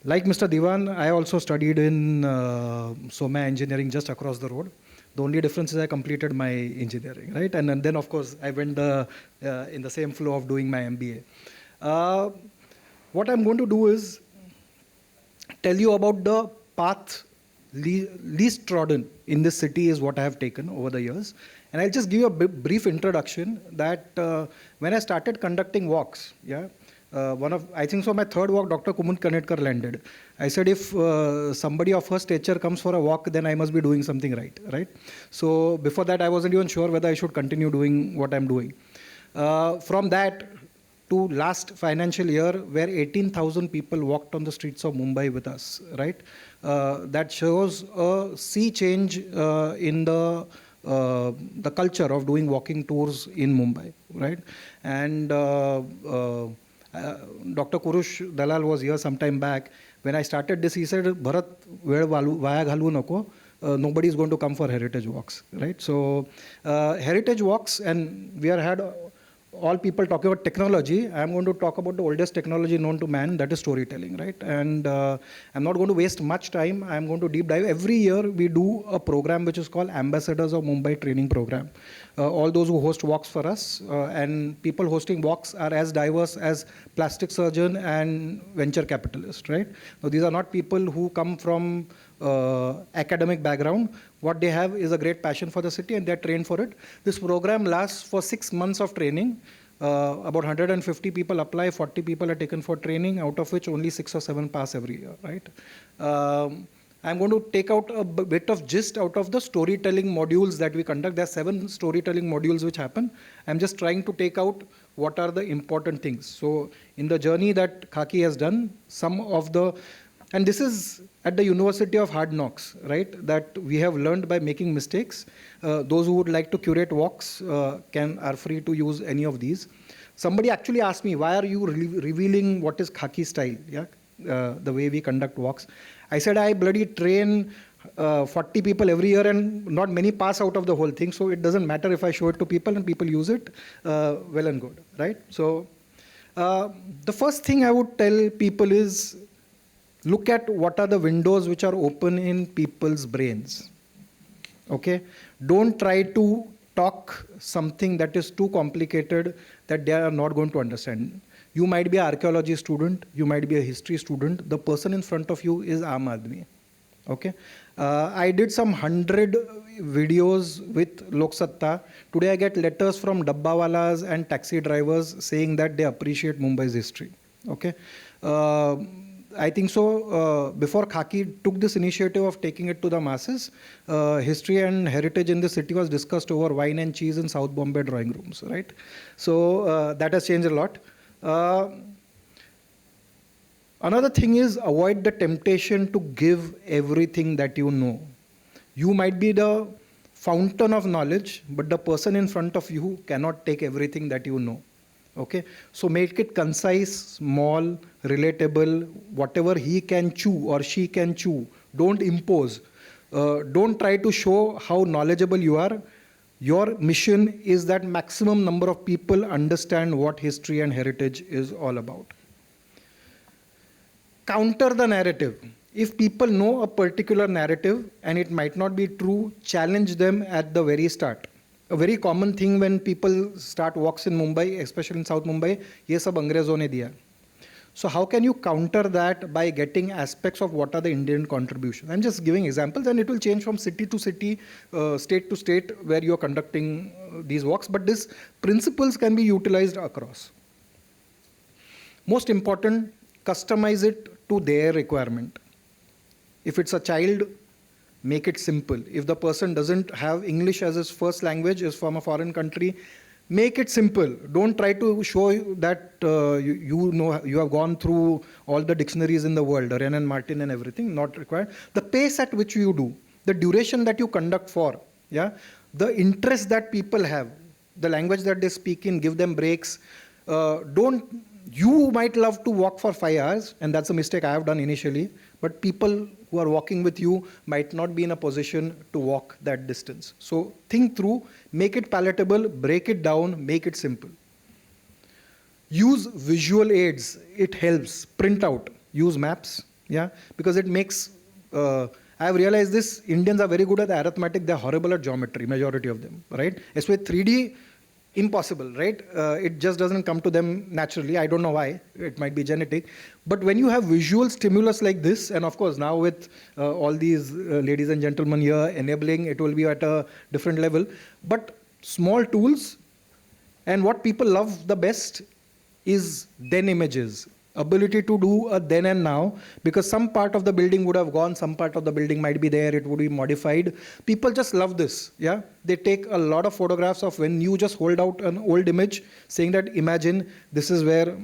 Like Mr. Diwan, I also studied in Soma Engineering just across the road. The only difference is I completed my engineering, right? And then, of course, I went in the same flow of doing my MBA. What I'm going to do is tell you about the path least trodden in this city is what I have taken over the years. And I'll just give you a brief introduction that when I started conducting walks, I think so my third walk, Dr. Kumund Kanetkar landed. I said, if somebody of her stature comes for a walk, then I must be doing something right? So before that, I wasn't even sure whether I should continue doing what I'm doing. From that to last financial year, where 18,000 people walked on the streets of Mumbai with us, right? That shows a sea change in the culture of doing walking tours in Mumbai, right? And Dr. Kurush Dalal was here some time back. When I started this, he said, Bharat, vaya ghalu nako. Nobody is going to come for heritage walks, right? So heritage walks, and we are had all people talking about technology. I'm going to talk about the oldest technology known to man, that is storytelling, right? And I'm not going to waste much time. I'm going to deep dive. Every year we do a program which is called Ambassadors of Mumbai Training Program. All those who host walks for us, and people hosting walks are as diverse as plastic surgeon and venture capitalist, right? Now, these are not people who come from academic background. What they have is a great passion for the city, and they're trained for it. This program lasts for 6 months of training. About 150 people apply, 40 people are taken for training, out of which only 6 or 7 pass every year, right? I'm going to take out a bit of gist out of the storytelling modules that we conduct. There are 7 storytelling modules which happen. I'm just trying to take out what are the important things. So in the journey that Khaki has done, some of the, and this is at the University of Hard Knocks, right? That we have learned by making mistakes. Those who would like to curate walks are free to use any of these. Somebody actually asked me, why are you revealing what is Khaki style? Yeah, the way we conduct walks. I said, I bloody train 40 people every year, and not many pass out of the whole thing. So it doesn't matter if I show it to people and people use it, well and good, right? So the first thing I would tell people is, look at what are the windows which are open in people's brains. Okay? Don't try to talk something that is too complicated that they are not going to understand. You might be an archaeology student, you might be a history student. The person in front of you is Aam Aadmi. Okay? I did some 100 videos with Lok Satta. Today I get letters from dabbawalas and taxi drivers saying that they appreciate Mumbai's history. Okay? I think so, before Khaki took this initiative of taking it to the masses, history and heritage in the city was discussed over wine and cheese in South Bombay drawing rooms, right? So that has changed a lot. Another thing is, avoid the temptation to give everything that you know. You might be the fountain of knowledge, but the person in front of you cannot take everything that you know. Okay, so make it concise, small, relatable, whatever he can chew or she can chew. Don't impose. Don't try to show how knowledgeable you are. Your mission is that maximum number of people understand what history and heritage is all about. Counter the narrative. If people know a particular narrative and it might not be true, challenge them at the very start. A very common thing when people start walks in Mumbai, especially in South Mumbai, ye sab Angrezon ne diya. So how can you counter that by getting aspects of what are the Indian contributions? I'm just giving examples, and it will change from city to city, state to state where you're conducting these walks, but these principles can be utilized across. Most important, customize it to their requirement. If it's a child, make it simple. If the person doesn't have English as his first language, is from a foreign country, make it simple. Don't try to show that you know you have gone through all the dictionaries in the world, Wren and Martin and everything, not required. The pace at which you do, the duration that you conduct for, yeah, the interest that people have, the language that they speak in, give them breaks. You might love to walk for 5 hours, and that's a mistake I have done initially, but people who are walking with you might not be in a position to walk that distance. So think through, make it palatable, break it down, make it simple. Use visual aids, it helps. Print out, use maps, Yeah, because it makes, I've realized this, Indians are very good at arithmetic, they're horrible at geometry, majority of them, right? Especially 3D, impossible, right? It just doesn't come to them naturally. I don't know why. It might be genetic. But when you have visual stimulus like this, and of course now with all these ladies and gentlemen here enabling, it will be at a different level. But small tools, and what people love the best is then images. Ability to do a then and now, because some part of the building would have gone, some part of the building might be there, it would be modified. People just love this, yeah? They take a lot of photographs of when you just hold out an old image, saying that imagine this is where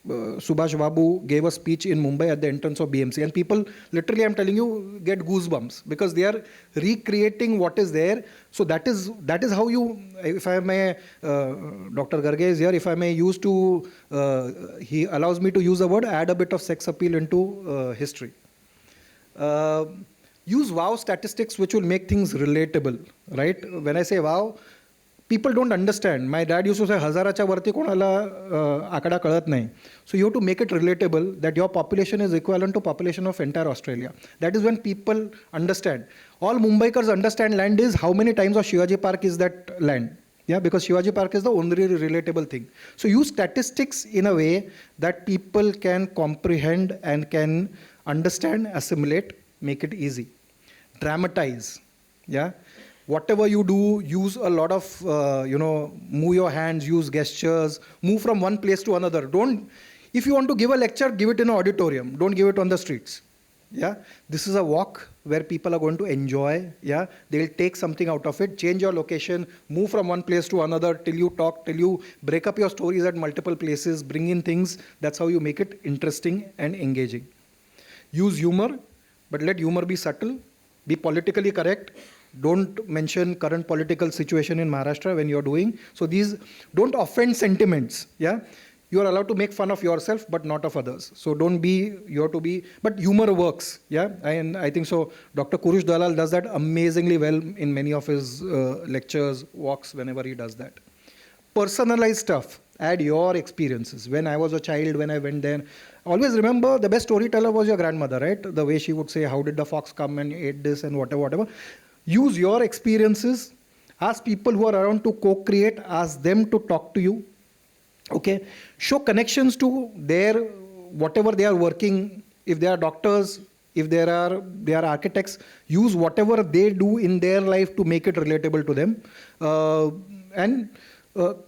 Subhash Babu gave a speech in Mumbai at the entrance of BMC. And people, literally I'm telling you, get goosebumps because they are recreating what is there. So that is how you, if I may, Dr. Garge is here, if I may use to, he allows me to use the word, add a bit of sex appeal into history. Use wow statistics which will make things relatable, right? When I say wow, people don't understand. My dad used to say, हजाराच्या वरती कोणाला आकडा कळत नाही. So you have to make it relatable that your population is equivalent to population of entire Australia. That is when people understand. All Mumbaikars understand land is how many times of Shivaji Park is that land. Yeah, because Shivaji Park is the only relatable thing. So use statistics in a way that people can comprehend and can understand, assimilate, make it easy. Dramatize. Yeah. Whatever you do, use a lot of, move your hands, use gestures, move from one place to another. If you want to give a lecture, give it in an auditorium. Don't give it on the streets. Yeah, this is a walk where people are going to enjoy. Yeah, they'll take something out of it, change your location, move from one place to another till you talk, till you break up your stories at multiple places, bring in things. That's how you make it interesting and engaging. Use humor, but let humor be subtle, be politically correct. Don't mention current political situation in Maharashtra when you're doing. So these don't offend sentiments. Yeah, you are allowed to make fun of yourself, but not of others. So don't be, you have to be, but humor works. Yeah, and I think so. Dr. Kurush Dalal does that amazingly well in many of his lectures, walks, whenever he does that. Personalized stuff. Add your experiences. When I was a child, when I went there, always remember the best storyteller was your grandmother, right? The way she would say, how did the fox come and ate this and whatever. Use your experiences. Ask people who are around to co-create. Ask them to talk to you. Okay. Show connections to their, whatever they are working. If they are doctors, if they are architects, use whatever they do in their life to make it relatable to them. And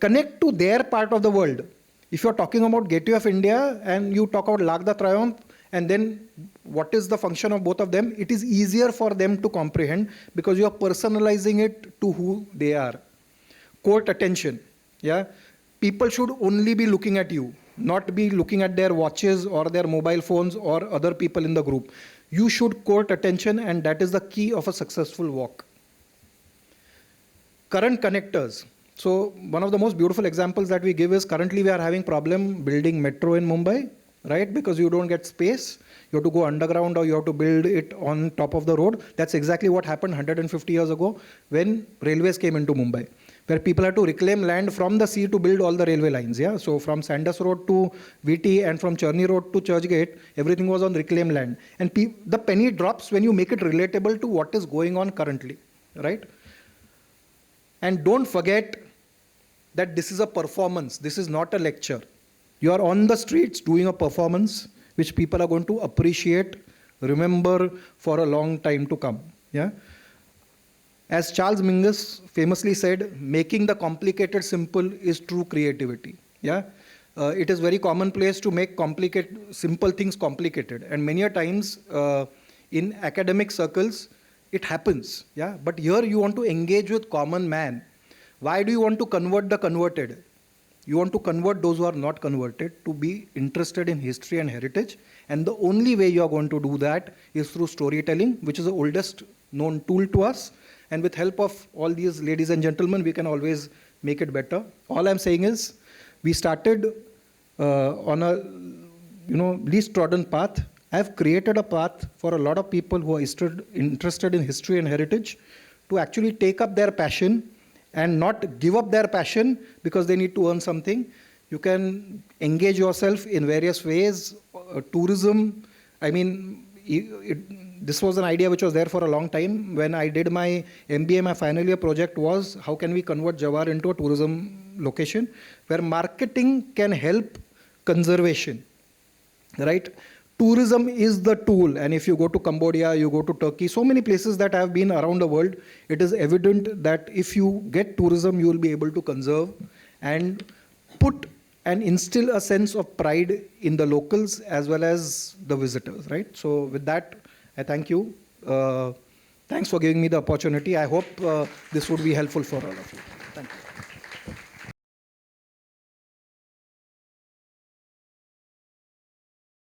connect to their part of the world. If you're talking about Gateway of India and you talk about L'arc de Triomphe, and then what is the function of both of them, it is easier for them to comprehend because you are personalizing it to who they are. Court attention. Yeah, people should only be looking at you, not be looking at their watches or their mobile phones or other people in the group. You should court attention, and that is the key of a successful walk. Current connectors. So one of the most beautiful examples that we give is currently we are having problem building metro in Mumbai, right? Because you don't get space. You have to go underground or you have to build it on top of the road. That's exactly what happened 150 years ago when railways came into Mumbai, where people had to reclaim land from the sea to build all the railway lines. Yeah, so from Sandus Road to VT and from Churney Road to Churchgate, everything was on reclaimed land. And the penny drops when you make it relatable to what is going on currently, right? And don't forget that this is a performance. This is not a lecture. You are on the streets doing a performance which people are going to appreciate, remember for a long time to come. Yeah. As Charles Mingus famously said, making the complicated simple is true creativity. Yeah. It is very commonplace to make simple things complicated. And many a times in academic circles, it happens. Yeah. But here you want to engage with common man. Why do you want to convert the converted? You want to convert those who are not converted to be interested in history and heritage. And the only way you are going to do that is through storytelling, which is the oldest known tool to us. And with help of all these ladies and gentlemen, we can always make it better. All I'm saying is, we started on a least trodden path. I've created a path for a lot of people who are interested in history and heritage to actually take up their passion and not give up their passion because they need to earn something. You can engage yourself in various ways, tourism, I mean, this was an idea which was there for a long time. When I did my MBA, my final year project was how can we convert Jawar into a tourism location where marketing can help conservation, right? Tourism is the tool, and if you go to Cambodia, you go to Turkey, so many places that have been around the world, it is evident that if you get tourism, you will be able to conserve and put and instill a sense of pride in the locals as well as the visitors, right? So with that, I thank you. Thanks for giving me the opportunity. I hope this would be helpful for all of you. Thank you.